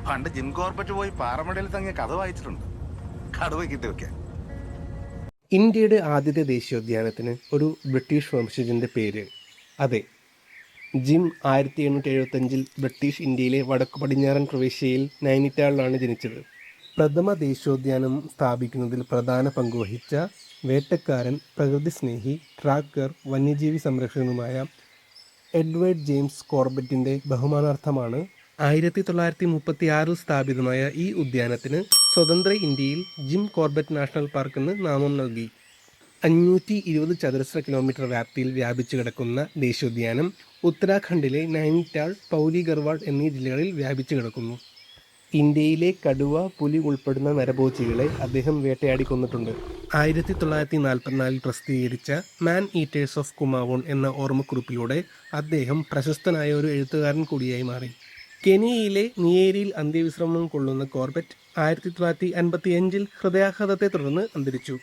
പണ്ട് Jim Corbett പോയി പാറമടയിൽ തങ്ങിയ കഥ വായിച്ചിട്ടുണ്ട്. കടുവ കിട്ടി വെക്കാൻ. ഇന്ത്യയുടെ ആദ്യത്തെ ദേശീയോദ്യാനത്തിന് ഒരു ബ്രിട്ടീഷ് വംശജന്റെ പേര്. അതെ, ജിം 1875 ബ്രിട്ടീഷ് ഇന്ത്യയിലെ വടക്കു പടിഞ്ഞാറൻ പ്രവിശ്യയിൽ നൈനിറ്റാളിലാണ് ജനിച്ചത്. പ്രഥമ ദേശീയോദ്യാനം സ്ഥാപിക്കുന്നതിൽ പ്രധാന പങ്കുവഹിച്ച വേട്ടക്കാരൻ, പ്രകൃതിസ്നേഹി, ട്രാക്കർ, വന്യജീവി സംരക്ഷകനുമായ എഡ്വേർഡ് ജെയിംസ് കോർബറ്റിൻ്റെ ബഹുമാനാർത്ഥമാണ് 1936 സ്ഥാപിതമായ ഈ ഉദ്യാനത്തിന് സ്വതന്ത്ര ഇന്ത്യയിൽ ജിം കോർബറ്റ് നാഷണൽ പാർക്ക് എന്ന് നാമം നൽകി. 520 ചതുരശ്ര കിലോമീറ്റർ വ്യാപ്തിയിൽ വ്യാപിച്ചു കിടക്കുന്ന ദേശീയോദ്യാനം ഉത്തരാഖണ്ഡിലെ നൈനിറ്റാൾ, പൗലി ഗർവാഡ് എന്നീ ജില്ലകളിൽ വ്യാപിച്ചു കിടക്കുന്നു. ഇന്ത്യയിലെ കടുവ, പുലി ഉൾപ്പെടുന്ന നരഭോജികളെ അദ്ദേഹം വേട്ടയാടി കൊന്നിട്ടുണ്ട്. 1944 പ്രസിദ്ധീകരിച്ച മാൻ ഈറ്റേഴ്സ് ഓഫ് കുമാവോൺ എന്ന ഓർമ്മക്കുറിപ്പിലൂടെ അദ്ദേഹം പ്രശസ്തനായ ഒരു എഴുത്തുകാരൻ കൂടിയായി മാറി. കെനിയയിലെ നിയേരിയിൽ അന്ത്യവിശ്രമം കൊള്ളുന്ന കോർബറ്റ് 1955 ഹൃദയാഘാതത്തെ തുടർന്ന് അന്തരിച്ചു.